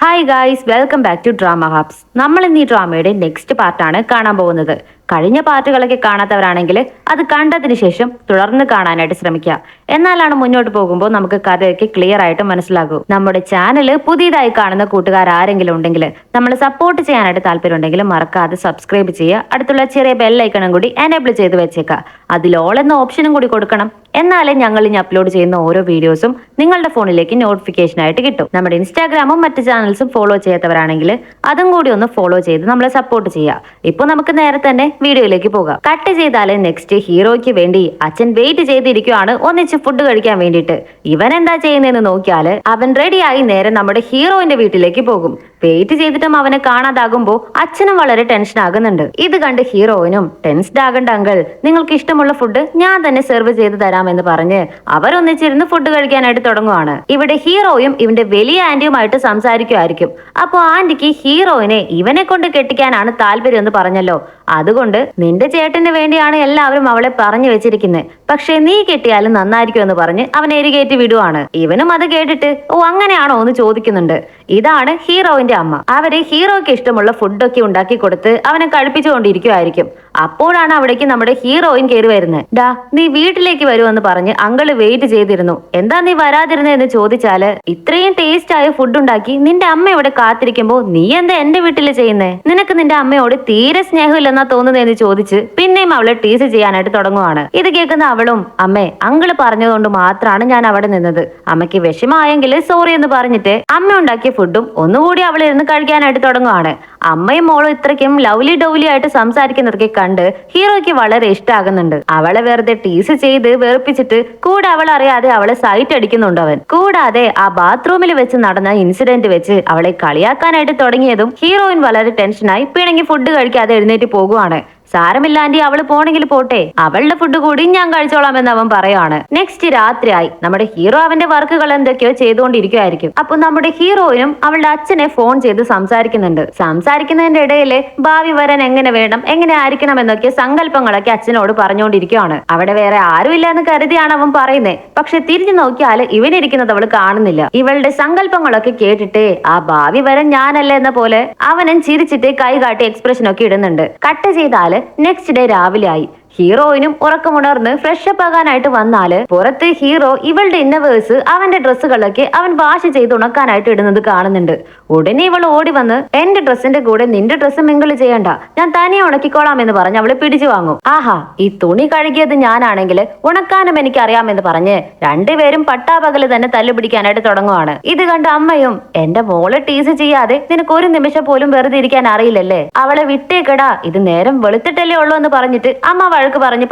Hi guys, welcome back to drama hubs. നമ്മൾ ഇന്ന് ഈ ഡ്രാമയുടെ നെക്സ്റ്റ് പാർട്ടാണ് കാണാൻ പോകുന്നത്. കഴിഞ്ഞ പാർട്ടുകളൊക്കെ കാണാത്തവരാണെങ്കിൽ അത് കണ്ടതിന് ശേഷം തുടർന്ന് കാണാനായിട്ട് ശ്രമിക്കുക. എന്നാലാണ് മുന്നോട്ട് പോകുമ്പോൾ നമുക്ക് കഥയൊക്കെ ക്ലിയർ ആയിട്ട് മനസ്സിലാകൂ. നമ്മുടെ ചാനൽ പുതിയതായി കാണുന്ന കൂട്ടുകാർ ആരെങ്കിലും ഉണ്ടെങ്കിൽ നമ്മൾ സപ്പോർട്ട് ചെയ്യാനായിട്ട് താല്പര്യം ഉണ്ടെങ്കിൽ മറക്കാതെ സബ്സ്ക്രൈബ് ചെയ്യുക. അടുത്തുള്ള ചെറിയ ബെല്ലൈക്കണും കൂടി എനേബിൾ ചെയ്ത് വെച്ചേക്കുക. അതിൽ ഓൾ എന്ന ഓപ്ഷനും കൂടി കൊടുക്കണം. എന്നാലേ ഞങ്ങൾ ഇനി അപ്ലോഡ് ചെയ്യുന്ന ഓരോ വീഡിയോസും നിങ്ങളുടെ ഫോണിലേക്ക് നോട്ടിഫിക്കേഷൻ ആയിട്ട് കിട്ടും. നമ്മുടെ ഇൻസ്റ്റാഗ്രാമും മറ്റ് ചാനൽസും ഫോളോ ചെയ്യാത്തവരാണെങ്കിൽ അതും കൂടി ഒന്ന് ഫോളോ ചെയ്ത് നമ്മളെ സപ്പോർട്ട് ചെയ്യുക. ഇപ്പൊ നമുക്ക് നേരെ തന്നെ വീഡിയോയിലേക്ക് പോകാം. കട്ട് ചെയ്താല് നെക്സ്റ്റ് ഹീറോയ്ക്ക് വേണ്ടി അച്ഛൻ വെയിറ്റ് ചെയ്തിരിക്കുവാണ് ഒന്നിച്ച് ഫുഡ് കഴിക്കാൻ വേണ്ടിയിട്ട്. ഇവൻ എന്താ ചെയ്യുന്നതെന്ന് നോക്കിയാല് അവൻ റെഡിയായി നേരെ നമ്മുടെ ഹീറോയിന്റെ വീട്ടിലേക്ക് പോകും. വെയിറ്റ് ചെയ്തിട്ടും അവനെ കാണാതാകുമ്പോ അച്ഛനും വളരെ ടെൻഷൻ ആകുന്നുണ്ട്. ഇത് കണ്ട് ഹീറോയിനും ടെൻസ്ഡ് ആകണ്ട അങ്കിൾ, നിങ്ങൾക്ക് ഇഷ്ടമുള്ള ഫുഡ് ഞാൻ തന്നെ സെർവ് ചെയ്ത് തരാമെന്ന് പറഞ്ഞ് അവരൊന്നിച്ചിരുന്ന് ഫുഡ് കഴിക്കാനായിട്ട് തുടങ്ങുവാണ്. ഇവിടെ ഹീറോയും ഇവന്റെ വലിയ ആന്റിയുമായിട്ട് സംസാരിക്കുമായിരിക്കും. അപ്പൊ ആന്റിക്ക് ഹീറോയിനെ ഇവനെ കൊണ്ട് കെട്ടിക്കാനാണ് താല്പര്യം എന്ന് പറഞ്ഞല്ലോ, അതുകൊണ്ട് നിന്റെ ചേട്ടന് വേണ്ടിയാണ് എല്ലാവരും അവളെ പറഞ്ഞു വെച്ചിരിക്കുന്നത്. പക്ഷെ നീ കെട്ടിയാലും നന്നായിരിക്കും എന്ന് പറഞ്ഞ് അവൻ എരികേറ്റ് വിടുവാണ്. ഇവനും അത് കേട്ടിട്ട് ഓ അങ്ങനെയാണോ എന്ന് ചോദിക്കുന്നുണ്ട്. ഇതാണ് ഹീറോയിന്റെ അമ്മ. അവര് ഹീറോയ്ക്ക് ഇഷ്ടമുള്ള ഫുഡൊക്കെ ഉണ്ടാക്കി കൊടുത്ത് അവനെ കഴിപ്പിച്ചുകൊണ്ടിരിക്കുമായിരിക്കും. അപ്പോഴാണ് അവിടേക്ക് നമ്മുടെ ഹീറോയിൻ കയറി വരുന്നത്. ഡാ, നീ വീട്ടിലേക്ക് വരുമെന്ന് പറഞ്ഞ് അങ്കിള് വെയിറ്റ് ചെയ്തിരുന്നു, എന്താ നീ വരാതിരുന്നെന്ന് ചോദിച്ചാല് ഇത്രയും ടേസ്റ്റ് ആയ ഫുഡ് ഉണ്ടാക്കി നിന്റെ അമ്മ ഇവിടെ കാത്തിരിക്കുമ്പോ നീ എന്താ എന്റെ വീട്ടിൽ ചെയ്യുന്നേ? നിനക്ക് നിന്റെ അമ്മയോട് തീരെ സ്നേഹമില്ലെന്നാ തോന്നുന്നതെന്ന് ചോദിച്ച് പിന്നെയും അവളെ ടീസ് ചെയ്യാനായിട്ട് തുടങ്ങുവാണ്. ഇത് കേൾക്കുന്ന അവളും അമ്മേ, അങ്കിള് പറഞ്ഞതുകൊണ്ട് മാത്രമാണ് ഞാൻ അവിടെ നിന്നത്. അമ്മയ്ക്ക് വിഷമായെങ്കിൽ സോറി എന്ന് പറഞ്ഞിട്ട് അമ്മ ഉണ്ടാക്കിയ ഫുഡും ഒന്നുകൂടി അവളിരുന്ന് കഴിക്കാനായിട്ട് തുടങ്ങുവാണ്. അമ്മയും മോളും ഇത്രയ്ക്കും ലവ്ലി ഡൗലി ആയിട്ട് സംസാരിക്കുന്നതൊക്കെ കണ്ട് ഹീറോയ്ക്ക് വളരെ ഇഷ്ടമാകുന്നുണ്ട്. അവളെ വെറുതെ ടീസ് ചെയ്ത് വെറുപ്പിച്ചിട്ട് കൂടെ അവൾ അറിയാതെ അവളെ സൈറ്റ് അടിക്കുന്നുണ്ട് അവൻ. കൂടാതെ ആ ബാത്റൂമിൽ വെച്ച് നടന്ന ഇൻസിഡന്റ് വെച്ച് അവളെ കളിയാക്കാനായിട്ട് തുടങ്ങിയതും ഹീറോയിൻ വളരെ ടെൻഷനായി പിണങ്ങി ഫുഡ് കഴിക്കാതെ എഴുന്നേറ്റ് പോകുവാണ്. സാരമില്ല ആന്റി, അവള് പോണെങ്കിൽ പോട്ടെ, അവളുടെ ഫുഡ് കൂടി ഞാൻ കഴിച്ചോളാം എന്ന് അവൻ പറയാണ്. നെക്സ്റ്റ് രാത്രിയായി നമ്മുടെ ഹീറോ അവന്റെ വർക്കുകൾ എന്തൊക്കെയോ ചെയ്തുകൊണ്ടിരിക്കുമായിരിക്കും. അപ്പൊ നമ്മുടെ ഹീറോയിനും അവളുടെ അച്ഛനെ ഫോൺ ചെയ്ത് സംസാരിക്കുന്നുണ്ട്. സംസാരിക്കുന്നതിന്റെ ഇടയില് ഭാവി വരാൻ എങ്ങനെ വേണം, എങ്ങനെ ആയിരിക്കണം എന്നൊക്കെ സങ്കല്പങ്ങളൊക്കെ അച്ഛനോട് പറഞ്ഞുകൊണ്ടിരിക്കുകയാണ്. അവിടെ വേറെ ആരുമില്ല എന്ന് കരുതിയാണ് അവൻ പറയുന്നത്. പക്ഷെ തിരിഞ്ഞു നോക്കിയാൽ ഇവനിരിക്കുന്നത് അവള് കാണുന്നില്ല. ഇവളുടെ സങ്കല്പങ്ങളൊക്കെ കേട്ടിട്ട് ആ ഭാവി വരാൻ ഞാനല്ല എന്ന പോലെ അവനും ചിരിച്ചിട്ട് കൈ കാട്ടി എക്സ്പ്രഷൻ ഒക്കെ ഇടുന്നുണ്ട്. കട്ട് ചെയ്താല് നെക്സ്റ്റ് ഡേ രാവിലെ ആയി. ഹീറോയിനും ഉറക്കമുണർന്ന് ഫ്രഷപ്പ് ആകാനായിട്ട് വന്നാല് പുറത്ത് ഹീറോ ഇവളുടെ ഇന്നവേഴ്സ് അവന്റെ ഡ്രസ്സുകളൊക്കെ അവൻ വാഷ് ചെയ്ത് ഉണക്കാനായിട്ട് ഇടുന്നത് കാണുന്നുണ്ട്. ഉടനെ ഇവൾ ഓടി വന്ന് എന്റെ ഡ്രസ്സിന്റെ കൂടെ നിന്റെ ഡ്രസ്സ് മിങ്കിൾ ചെയ്യണ്ട, ഞാൻ തനിയെ ഉണക്കിക്കോളാം എന്ന് പറഞ്ഞ് അവളെ പിടിച്ചു വാങ്ങും. ആഹാ, ഈ തുണി കഴുകിയത് ഞാനാണെങ്കിൽ ഉണക്കാനും എനിക്ക് അറിയാമെന്ന് പറഞ്ഞ് രണ്ടുപേരും പട്ടാപകല് തന്നെ തല്ലുപിടിക്കാനായിട്ട് തുടങ്ങുവാണ്. ഇത് കണ്ട അമ്മയും എന്റെ മോളെ ടീസ് ചെയ്യാതെ നിനക്ക് ഒരു നിമിഷം പോലും വെറുതെ ഇരിക്കാൻ അറിയില്ലല്ലേ, അവളെ വിട്ടേക്കടാ, ഇത് നേരം വെളുത്തിട്ടല്ലേ ഉള്ളൂ എന്ന് പറഞ്ഞിട്ട് അമ്മ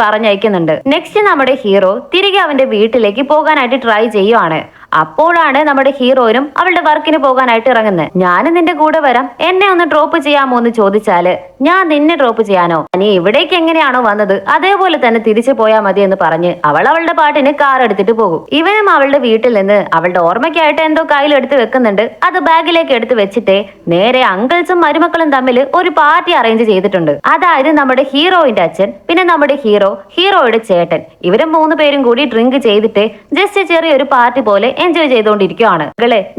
പറഞ്ഞയക്കുന്നുണ്ട്. നെക്സ്റ്റ് നമ്മുടെ ഹീറോ തിരികെ അവന്റെ വീട്ടിലേക്ക് പോകാനായിട്ട് ട്രൈ ചെയ്യുവാണ്. അപ്പോഴാണ് നമ്മുടെ ഹീറോയിനും അവളുടെ വർക്കിന് പോകാനായിട്ട് ഇറങ്ങുന്നത്. ഞാൻ നിന്റെ കൂടെ വരാം, എന്നെ ഒന്ന് ഡ്രോപ്പ് ചെയ്യാമോ എന്ന് ചോദിച്ചാല് ഞാൻ നിന്നെ ഡ്രോപ്പ് ചെയ്യാനോ, നീ ഇവിടേക്ക് എങ്ങനെയാണോ വന്നത് അതേപോലെ തന്നെ തിരിച്ചു പോയാൽ മതി എന്ന് പറഞ്ഞ് അവൾ അവളുടെ പാട്ടിന് കാർ എടുത്തിട്ട് പോകും. ഇവനും അവളുടെ വീട്ടിൽ നിന്ന് അവളുടെ ഓർമ്മയ്ക്കായിട്ട് എന്തോ കയ്യിലെടുത്ത് വെക്കുന്നുണ്ട്. അത് ബാഗിലേക്ക് എടുത്ത് വെച്ചിട്ട് നേരെ അങ്കിൾസും മരുമക്കളും തമ്മിൽ ഒരു പാർട്ടി അറേഞ്ച് ചെയ്തിട്ടുണ്ട്. അതായത് നമ്മുടെ ഹീറോയിന്റെ അച്ഛൻ, പിന്നെ നമ്മുടെ ഹീറോയുടെ ചേട്ടൻ, ഇവരും 3 പേരും കൂടി ഡ്രിങ്ക് ചെയ്തിട്ട് ജസ്റ്റ് ചെറിയൊരു പാർട്ടി പോലെ എൻജോയ് ചെയ്തുകൊണ്ടിരിക്കുകയാണ്.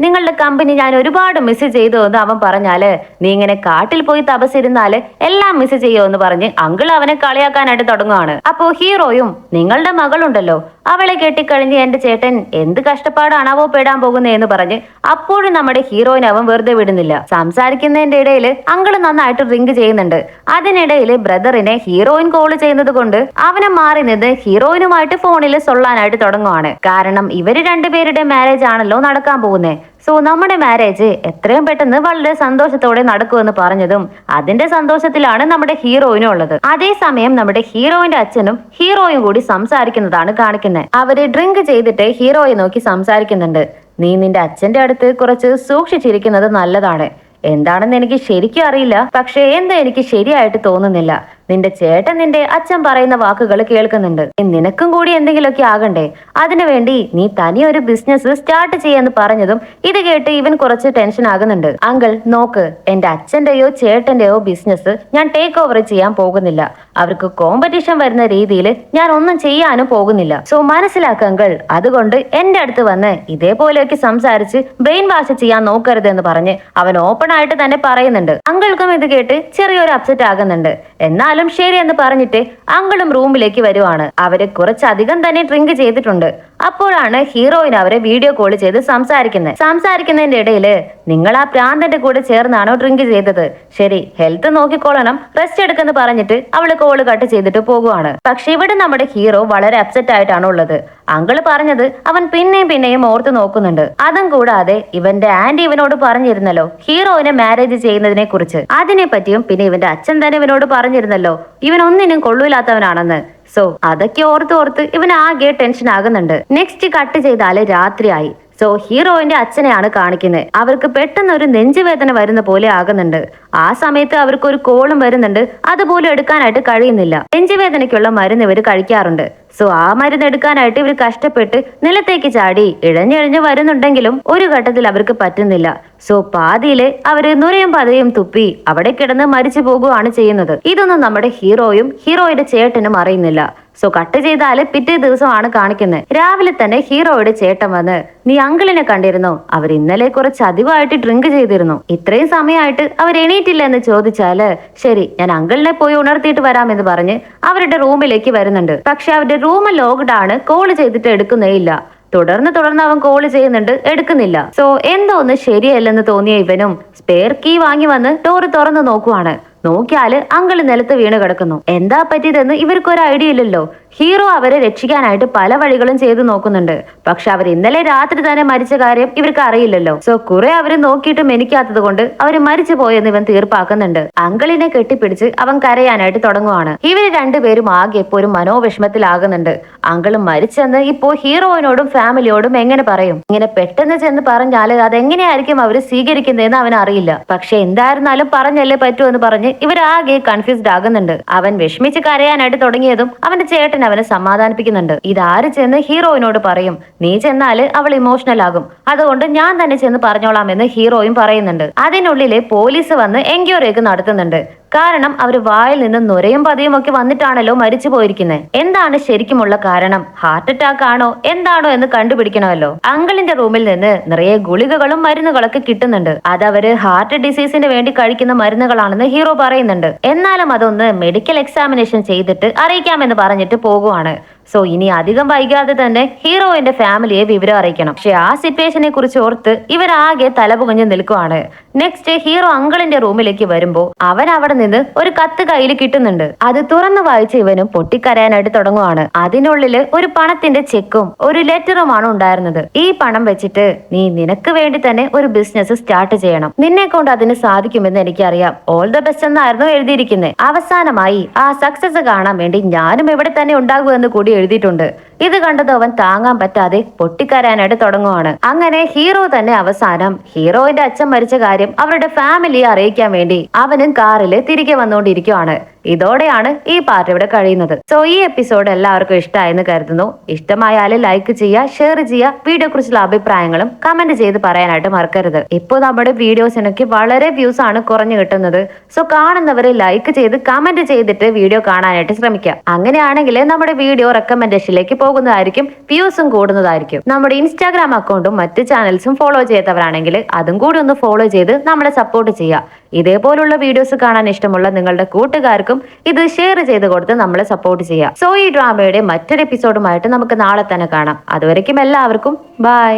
നിങ്ങളുടെ കമ്പനി ഞാൻ ഒരുപാട് മിസ് ചെയ്തു എന്ന് അവൻ പറഞ്ഞാല് നീ ഇങ്ങനെ കാട്ടിൽ പോയി തപസിരുന്നാല് എല്ലാം മിസ് ചെയ്യുമെന്ന് പറഞ്ഞ് അങ്കിൾ അവനെ കളിയാക്കാനായിട്ട് തുടങ്ങുവാണ്. അപ്പോ ഹീറോയും നിങ്ങളുടെ മകളുണ്ടല്ലോ, അവളെ കെട്ടിക്കഴിഞ്ഞ് എന്റെ ചേട്ടൻ എന്ത് കഷ്ടപ്പാടാണാവോ പെടാൻ പോകുന്നതെന്ന് പറഞ്ഞ് അപ്പോഴും നമ്മുടെ ഹീറോയിനെ അവൻ വെറുതെ വിടുന്നില്ല. സംസാരിക്കുന്നതിന്റെ ഇടയിൽ അങ്കിള് നന്നായിട്ട് ഡ്രിങ്ക് ചെയ്യുന്നുണ്ട്. അതിനിടയിൽ ബ്രദറിനെ ഹീറോയിൻ കോള് ചെയ്യുന്നത് കൊണ്ട് അവനെ മാറി നിന്ന് ഹീറോയിനുമായിട്ട് ഫോണിൽ സൊള്ളാനായിട്ട് തുടങ്ങുവാണ്. കാരണം ഇവര് രണ്ടുപേരുടെ മാരേജ് ആണല്ലോ നടക്കാൻ പോകുന്നത്. സോ നമ്മുടെ മാരേജ് എത്രയും പെട്ടെന്ന് വളരെ സന്തോഷത്തോടെ നടക്കുമെന്ന് പറഞ്ഞതും അതിന്റെ സന്തോഷത്തിലാണ് നമ്മുടെ ഹീറോയിനും ഉള്ളത്. അതേസമയം നമ്മുടെ ഹീറോയിന്റെ അച്ഛനും ഹീറോയും കൂടി സംസാരിക്കുന്നതാണ് കാണിക്കുന്നത്. അവര് ഡ്രിങ്ക് ചെയ്തിട്ട് ഹീറോയെ നോക്കി സംസാരിക്കുന്നുണ്ട്. നീ നിന്റെ അച്ഛന്റെ അടുത്ത് കുറച്ച് സൂക്ഷിച്ചിരിക്കുന്നത് നല്ലതാണ്. എന്താണെന്ന് എനിക്ക് ശരിക്കും അറിയില്ല, പക്ഷെ എന്താ എനിക്ക് ശരിയായിട്ട് തോന്നുന്നില്ല. നിന്റെ ചേട്ടൻ നിന്റെ അച്ഛൻ പറയുന്ന വാക്കുകൾ കേൾക്കുന്നുണ്ട്. നിനക്കും കൂടി എന്തെങ്കിലുമൊക്കെ ആകണ്ടേ, അതിനുവേണ്ടി നീ തനിയൊരു ബിസിനസ് സ്റ്റാർട്ട് ചെയ്യാന്ന് പറഞ്ഞതും ഇത് കേട്ട് ഇവൻ കുറച്ച് ടെൻഷൻ ആകുന്നുണ്ട്. അങ്കിൾ നോക്ക്, എന്റെ അച്ഛന്റെയോ ചേട്ടന്റെയോ ബിസിനസ് ഞാൻ ടേക്ക് ഓവർ ചെയ്യാൻ പോകുന്നില്ല. അവർക്ക് കോമ്പറ്റീഷൻ വരുന്ന രീതിയിൽ ഞാൻ ഒന്നും ചെയ്യാനും പോകുന്നില്ല. സോ മനസ്സിലാക്കങ്കൾ, അതുകൊണ്ട് എന്റെ അടുത്ത് വന്ന് ഇതേപോലെയൊക്കെ സംസാരിച്ച് ബ്രെയിൻ വാഷ് ചെയ്യാൻ നോക്കരുതെന്ന് പറഞ്ഞ് അവൻ ഓപ്പൺ ആയിട്ട് തന്നെ പറയുന്നുണ്ട്. അങ്കിൾക്കും ഇത് കേട്ട് ചെറിയൊരു അപ്സെറ്റ് ആകുന്നുണ്ട്. എന്നാലും ശരി എന്ന് പറഞ്ഞിട്ട് അങ്കിളും റൂമിലേക്ക് വരുവാണ്. അവര് കുറച്ചധികം തന്നെ ഡ്രിങ്ക് ചെയ്തിട്ടുണ്ട്. അപ്പോഴാണ് ഹീറോയിൻ അവരെ വീഡിയോ കോൾ ചെയ്ത് സംസാരിക്കുന്നതിന്റെ ഇടയിൽ, നിങ്ങൾ ആ പ്രാന്തന്റെ കൂടെ ചേർന്നാണോ ഡ്രിങ്ക് ചെയ്തത്? ശരി, ഹെൽത്ത് നോക്കിക്കോളണം, റെസ്റ്റ് എടുക്കെന്ന് പറഞ്ഞിട്ട് അവള് കോള് കട്ട് ചെയ്തിട്ട് പോകുവാണ്. പക്ഷെ ഇവിടെ നമ്മുടെ ഹീറോ വളരെ അപ്സെറ്റ് ആയിട്ടാണ് ഉള്ളത്. അങ്കിള് പറഞ്ഞത് അവൻ പിന്നെയും ഓർത്ത് നോക്കുന്നുണ്ട്. അതും കൂടാതെ ഇവന്റെ ആന്റി ഇവനോട് പറഞ്ഞിരുന്നല്ലോ ഹീറോയിനെ മാരേജ് ചെയ്യുന്നതിനെ കുറിച്ച്. അതിനെ പറ്റിയും പിന്നെ ഇവന്റെ അച്ഛൻ തന്നെ ഇവനോട് പറഞ്ഞിരുന്നല്ലോ ഇവൻ ഒന്നിനും കൊള്ളൂലാത്തവനാണെന്ന്. സോ അതൊക്കെ ഓർത്ത് ഇവൻ ആകെ ടെൻഷൻ ആകുന്നുണ്ട്. നെക്സ്റ്റ് കട്ട് ചെയ്താല് രാത്രിയായി. സോ ഹീറോയിന്റെ അച്ഛനെയാണ് കാണിക്കുന്നത്. അവർക്ക് പെട്ടെന്ന് ഒരു നെഞ്ചുവേദന വരുന്ന പോലെ ആകുന്നുണ്ട്. ആ സമയത്ത് അവർക്ക് ഒരു കോളും വരുന്നുണ്ട്. അതുപോലും എടുക്കാനായിട്ട് കഴിയുന്നില്ല. നെഞ്ചുവേദനയ്ക്കുള്ള മരുന്ന് ഇവർ കഴിക്കാറുണ്ട്. സോ ആ മരുന്ന് എടുക്കാനായിട്ട് ഇവർ കഷ്ടപ്പെട്ട് നിലത്തേക്ക് ചാടി ഇഴഞ്ഞിഴഞ്ഞ് വരുന്നുണ്ടെങ്കിലും ഒരു ഘട്ടത്തിൽ അവർക്ക് പറ്റുന്നില്ല. സോ പാതിയില് അവര് നുരയും പതയും തുപ്പി അവിടെ കിടന്ന് മരിച്ചു പോകുകയാണ് ചെയ്യുന്നത്. ഇതൊന്നും നമ്മുടെ ഹീറോയും ഹീറോയുടെ ചേട്ടനും അറിയുന്നില്ല. സോ കട്ട് ചെയ്താല് പിറ്റേ ദിവസമാണ് കാണിക്കുന്നത്. രാവിലെ തന്നെ ഹീറോയുടെ ചേട്ടൻ വന്ന്, നീ അങ്കിളിനെ കണ്ടിരുന്നോ? അവർ ഇന്നലെ കുറച്ച് അധികമായിട്ട് ഡ്രിങ്ക് ചെയ്തിരുന്നു. ഇത്രയും സമയമായിട്ട് അവർ എണീറ്റില്ല എന്ന് ചോദിച്ചാല്, ശരി ഞാൻ അങ്കിളിനെ പോയി ഉണർത്തിയിട്ട് വരാമെന്ന് പറഞ്ഞ് അവരുടെ റൂമിലേക്ക് വരുന്നുണ്ട്. പക്ഷെ അവരുടെ റൂം ലോക്ക്ഡ് ആണ്. കോള് ചെയ്തിട്ട് എടുക്കുന്നേ ഇല്ല. തുടർന്ന് അവൻ കോള് ചെയ്യുന്നുണ്ട്, എടുക്കുന്നില്ല. സോ എന്തോ ഒന്ന് ശരിയല്ലെന്ന് തോന്നിയ ഇവനും സ്പെയർ കീ വാങ്ങി വന്ന് ഡോറ് തുറന്നു നോക്കുവാണ്. നോക്കിയാല് അങ്കിള് നിലത്ത് വീണ് കിടക്കുന്നു. എന്താ പറ്റിയതെന്ന് ഇവർക്കൊരു ഐഡിയ ഇല്ലല്ലോ. ഹീറോ അവരെ രക്ഷിക്കാനായിട്ട് പല വഴികളും ചെയ്തു നോക്കുന്നുണ്ട്. പക്ഷെ അവർ ഇന്നലെ രാത്രി തന്നെ മരിച്ച കാര്യം ഇവർക്ക് അറിയില്ലല്ലോ. സോ കുറെ അവര് നോക്കിയിട്ടും എനിക്കാത്തത് കൊണ്ട് അവര് മരിച്ചു പോയെന്ന് ഇവൻ തീർപ്പാക്കുന്നുണ്ട്. അങ്കിളിനെ കെട്ടിപ്പിടിച്ച് അവൻ കരയാനായിട്ട് തുടങ്ങുവാണ്. ഇവര് രണ്ടുപേരും ആകെ ഇപ്പോ ഒരു മനോവിഷമത്തിലാകുന്നുണ്ട്. അങ്കിള് മരിച്ചെന്ന് ഇപ്പോ ഹീറോയിനോടും ഫാമിലിയോടും എങ്ങനെ പറയും? ഇങ്ങനെ പെട്ടെന്ന് ചെന്ന് പറഞ്ഞാല് അതെങ്ങനെയായിരിക്കും അവര് സ്വീകരിക്കുന്നതെന്ന് അവൻ അറിയില്ല. പക്ഷെ എന്തായിരുന്നാലും പറഞ്ഞല്ലേ പറ്റൂ എന്ന് പറഞ്ഞ് ഇവരാകെ കൺഫ്യൂസ്ഡ് ആകുന്നുണ്ട്. അവൻ വിഷമിച്ച് കരയാനായിട്ട് തുടങ്ങിയതും അവന്റെ ചേട്ടൻ അവനെ സമാധാനിപ്പിക്കുന്നുണ്ട്. ഇതാര് ചെന്ന് ഹീറോയിനോട് പറയും? നീ ചെന്നാല് അവൾ ഇമോഷണൽ ആകും. അതുകൊണ്ട് ഞാൻ തന്നെ ചെന്ന് പറഞ്ഞോളാം എന്ന് ഹീറോയും പറയുന്നുണ്ട്. അതിനുള്ളിലെ പോലീസ് വന്ന് എൻക്വയറി ഒക്കെ നടത്തുന്നുണ്ട്. കാരണം അവർ വായിൽ നിന്ന് നുരയും പതയും ഒക്കെ വന്നിട്ടാണല്ലോ മരിച്ചു പോയിരിക്കുന്നത്. എന്താണ് ശരിക്കുമുള്ള കാരണം? ഹാർട്ട് അറ്റാക്ക് ആണോ എന്താണോ എന്ന് കണ്ടുപിടിക്കണമല്ലോ. അങ്കിളിന്റെ റൂമിൽ നിന്ന് നിറയെ ഗുളികകളും മരുന്നുകളൊക്കെ കിട്ടുന്നുണ്ട്. അതവര് ഹാർട്ട് ഡിസീസിന് വേണ്ടി കഴിക്കുന്ന മരുന്നുകളാണെന്ന് ഹീറോ പറയുന്നുണ്ട്. എന്നാലും അതൊന്ന് മെഡിക്കൽ എക്സാമിനേഷൻ ചെയ്തിട്ട് അറിയിക്കാമെന്ന് പറഞ്ഞിട്ട് പോകുവാണ്. സോ ഇനി അധികം വൈകാതെ തന്നെ ഹീറോയിന്റെ ഫാമിലിയെ വിവരം അറിയിക്കണം. പക്ഷെ ആ സിറ്റുവേഷനെ കുറിച്ച് ഓർത്ത് ഇവരാകെ തലപുകഞ്ഞ് നിൽക്കുവാണ്. നെക്സ്റ്റ് ഹീറോ അങ്കിളിന്റെ റൂമിലേക്ക് വരുമ്പോ അവൻ അവിടെ നിന്ന് ഒരു കത്ത് കയ്യിൽ കിട്ടുന്നുണ്ട്. അത് തുറന്നു വായിച്ച് ഇവനും പൊട്ടിക്കരയാനായിട്ട് തുടങ്ങുവാണ്. അതിനുള്ളില് ഒരു പണത്തിന്റെ ചെക്കും ഒരു ലെറ്ററുമാണ് ഉണ്ടായിരുന്നത്. ഈ പണം വെച്ചിട്ട് നീ നിനക്ക് വേണ്ടി തന്നെ ഒരു ബിസിനസ് സ്റ്റാർട്ട് ചെയ്യണം. നിന്നെ കൊണ്ട് അതിന് സാധിക്കുമെന്ന് എനിക്കറിയാം. ഓൾ ദ ബെസ്റ്റ് എന്നായിരുന്നു എഴുതിയിരിക്കുന്നത്. അവസാനമായി ആ സക്സസ് കാണാൻ വേണ്ടി ഞാനും ഇവിടെ തന്നെ ഉണ്ടാകുമെന്ന് കൂടി എഴുതിയിട്ടുണ്ട്. ഇത് കണ്ടത് അവൻ താങ്ങാൻ പറ്റാതെ പൊട്ടിക്കരയാനായിട്ട് തുടങ്ങുവാണ്. അങ്ങനെ ഹീറോ തന്നെ അവസാനം ഹീറോയിന്റെ അച്ഛൻ മരിച്ച കാര്യം അവരുടെ ഫാമിലിയെ അറിയിക്കാൻ വേണ്ടി അവനും കാറില് തിരികെ വന്നുകൊണ്ടിരിക്കുവാണ്. ഇതോടെയാണ് ഈ പാർട്ട് ഇവിടെ കഴിയുന്നത്. സോ ഈ എപ്പിസോഡ് എല്ലാവർക്കും ഇഷ്ടമായെന്ന് കരുതുന്നു. ഇഷ്ടമായാലും ലൈക്ക് ചെയ്യുക, ഷെയർ ചെയ്യുക. വീഡിയോ കുറിച്ചുള്ള അഭിപ്രായങ്ങളും കമന്റ് ചെയ്ത് പറയാനായിട്ട് മറക്കരുത്. ഇപ്പോൾ നമ്മുടെ വീഡിയോസിനൊക്കെ വളരെ വ്യൂസ് ആണ് കുറഞ്ഞു കിട്ടുന്നത്. സോ കാണുന്നവരെ ലൈക്ക് ചെയ്ത് കമന്റ് ചെയ്തിട്ട് വീഡിയോ കാണാനായിട്ട് ശ്രമിക്കുക. അങ്ങനെയാണെങ്കിൽ നമ്മുടെ വീഡിയോ റെക്കമെൻഡേഷനിലേക്ക് പോകുന്നതായിരിക്കും, വ്യൂസും കൂടുന്നതായിരിക്കും. നമ്മുടെ ഇൻസ്റ്റാഗ്രാം അക്കൗണ്ടും മറ്റ് ചാനൽസും ഫോളോ ചെയ്തവരാണെങ്കിൽ അതും കൂടി ഒന്ന് ഫോളോ ചെയ്ത് നമ്മളെ സപ്പോർട്ട് ചെയ്യുക. ഇതേപോലുള്ള വീഡിയോസ് കാണാൻ ഇഷ്ടമുള്ള നിങ്ങളുടെ കൂട്ടുകാർക്കും ഇത് ഷെയർ ചെയ്ത് കൊടുത്ത് നമ്മളെ സപ്പോർട്ട് ചെയ്യുക. സോ ഈ ഡ്രാമയുടെ മറ്റൊരു എപ്പിസോഡുമായിട്ട് നമുക്ക് നാളെ തന്നെ കാണാം. അതുവരയ്ക്കും എല്ലാവർക്കും ബൈ.